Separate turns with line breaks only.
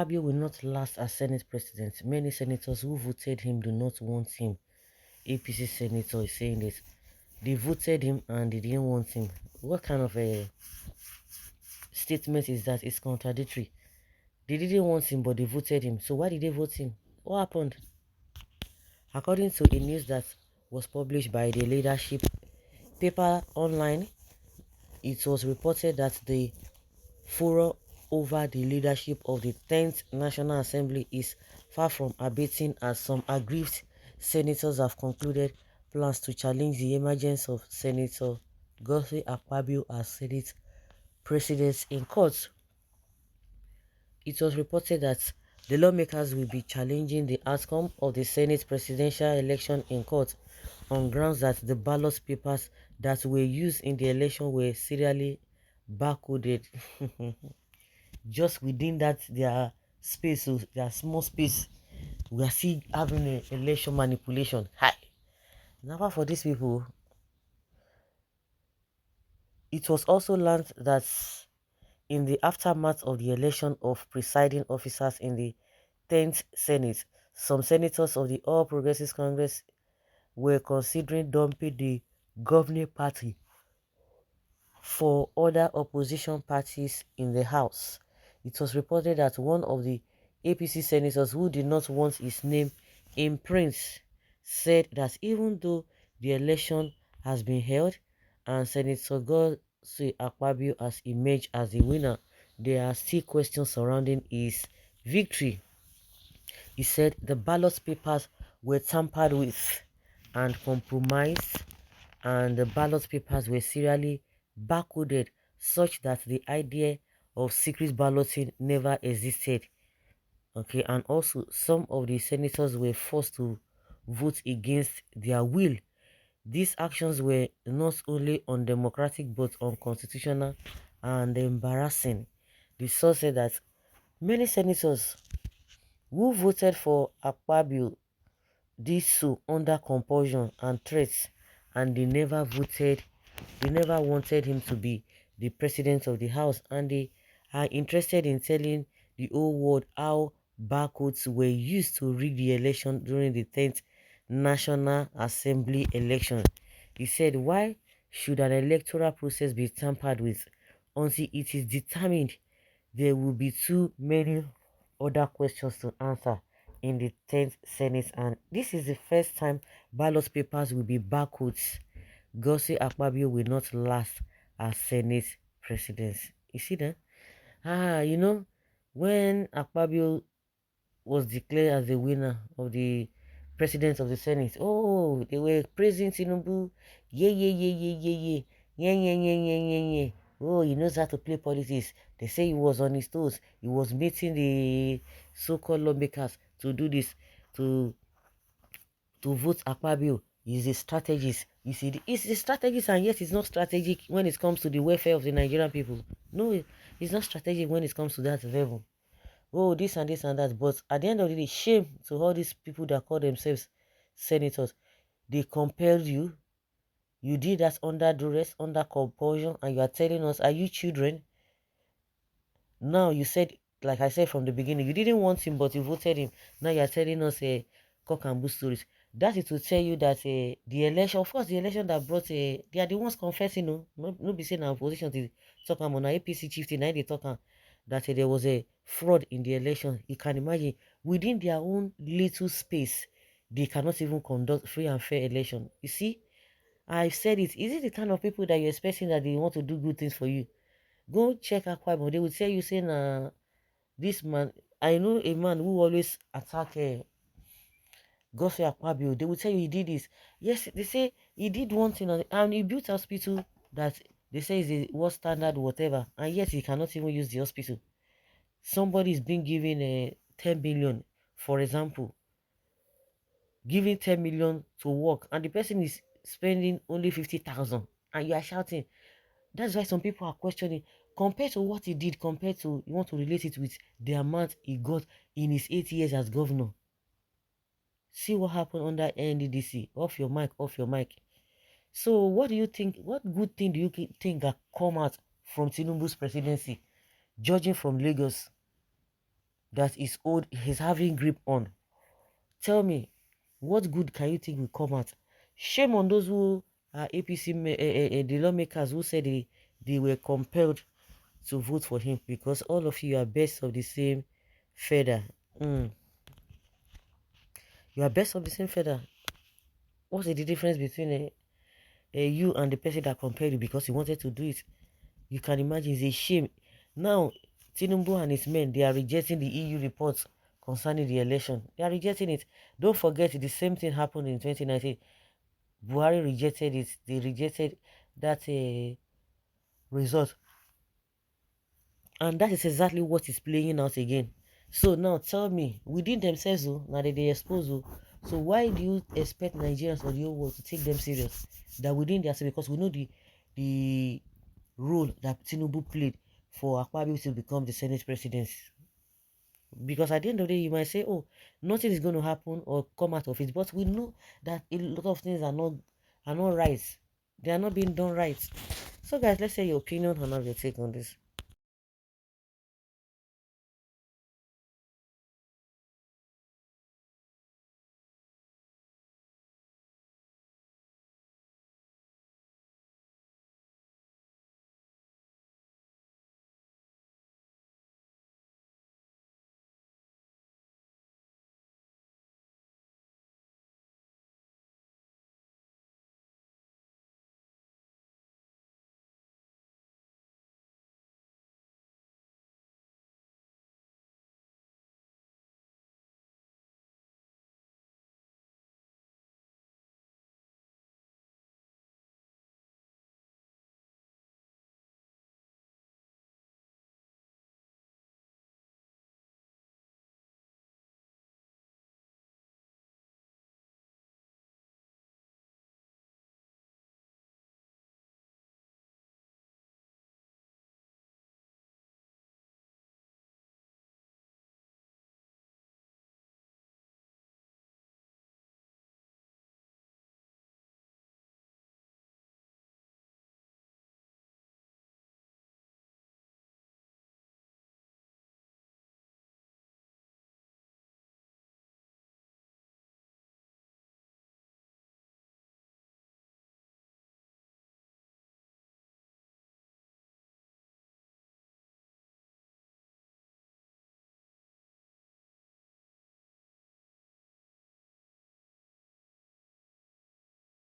Akpabio will not last as Senate president. Many senators who voted him do not want him. APC senator is saying this. They voted him and they didn't want him. What kind of a statement is that? It's contradictory. They didn't want him, but they voted him. So why did they vote him? What happened? According to a news that was published by the leadership paper online, it was reported that the furor over the leadership of the 10th National Assembly is far from abating, as some aggrieved senators have concluded plans to challenge the emergence of Senator Godwin Akpabio as Senate President in court. It was reported that the lawmakers will be challenging the outcome of the Senate presidential election in court on grounds that the ballot papers that were used in the election were serially barcoded. Just within that their space, so their small space, we are still having an election manipulation. Hi. Now for these people, it was also learned that in the aftermath of the election of presiding officers in the 10th Senate, some senators of the All Progressives Congress were considering dumping the governing party for other opposition parties in the House. It was reported that one of the APC senators who did not want his name in print said that even though the election has been held and Senator Godwin Akpabio has emerged as the winner, there are still questions surrounding his victory. He said the ballot papers were tampered with and compromised, and the ballot papers were serially barcoded such that the idea of secret balloting never existed. Okay, and also some of the senators were forced to vote against their will. These actions were not only undemocratic but unconstitutional and embarrassing. The source said that many senators who voted for Akpabio did so under compulsion and threats, and they never wanted him to be the president of the House, and they are interested in telling the whole world how barcodes were used to rig the election during the 10th National Assembly election. He said, why should an electoral process be tampered with until it is determined there will be too many other questions to answer in the 10th Senate, and this is the first time ballot papers will be barcodes. Godwin Akpabio will not last as Senate president. You see that? You know, when Akpabio was declared as the winner of the president of the Senate, oh, they were praising Tinubu. Yeah, yeah, yeah, yeah, yeah, yeah. Yeah, yeah, yeah, yeah, yeah, yeah. Oh, he knows how to play politics. They say he was on his toes. He was meeting the so-called lawmakers to do this, to vote Akpabio. He's a strategist. You see, he's a strategist, and yet he's not strategic when it comes to the welfare of the Nigerian people. No, he's not strategic when it comes to that level. Oh, this and this and that. But at the end of the day, shame to all these people that call themselves senators. They compelled you. You did that under duress, under compulsion, and you are telling us, are you children? Now you said, like I said from the beginning, you didn't want him, but you voted him. Now you are telling us cock and bull stories. That is to tell you that the election, of course, the election that brought they are the ones confessing, no be saying our position to talk about on APC chieftain, now they talk that there was a fraud in the election. You can imagine within their own little space, they cannot even conduct free and fair election. You see, I've said it. Is it the kind of people that you're expecting that they want to do good things for you? Go check Akpabio. They will tell you saying, this man, I know a man who always attack Godwin Akpabio. They will tell you he did this. Yes, they say he did one thing and he built a hospital that they say is a world standard, whatever, and yet he cannot even use the hospital. Somebody is being given a 10 billion, for example, giving 10 million to work, and the person is spending only 50,000, and you are shouting. That's why some people are questioning compared to what he did, compared to you want to relate it with the amount he got in his 8 years as governor. See what happened under NDDC. Off your mic, off your mic. So what do you think? What good thing do you think that come out from Tinubu's presidency, judging from Lagos? that is old, he's having grip on. Tell me, what good can you think will come out? Shame on those who are APC, the lawmakers who said they were compelled to vote for him, because all of you are best of the same feather. Mm. You are best of the same feather. What's the difference between you and the person that compelled you because he wanted to do it? You can imagine, it's a shame. Now, Tinubu and his men, they are rejecting the EU reports concerning the election. They are rejecting it. Don't forget, the same thing happened in 2019. Buhari rejected it. They rejected that result. And that is exactly what is playing out again. So now tell me, within themselves, oh, now they expose you. So why do you expect Nigerians or the whole world to take them serious? That within themselves, because we know the role that Tinubu played for Akpabio to become the Senate president. Because at the end of the day, you might say, oh, nothing is going to happen or come out of it. But we know that a lot of things are not right. They are not being done right. So guys, let's say your opinion and have your take on this.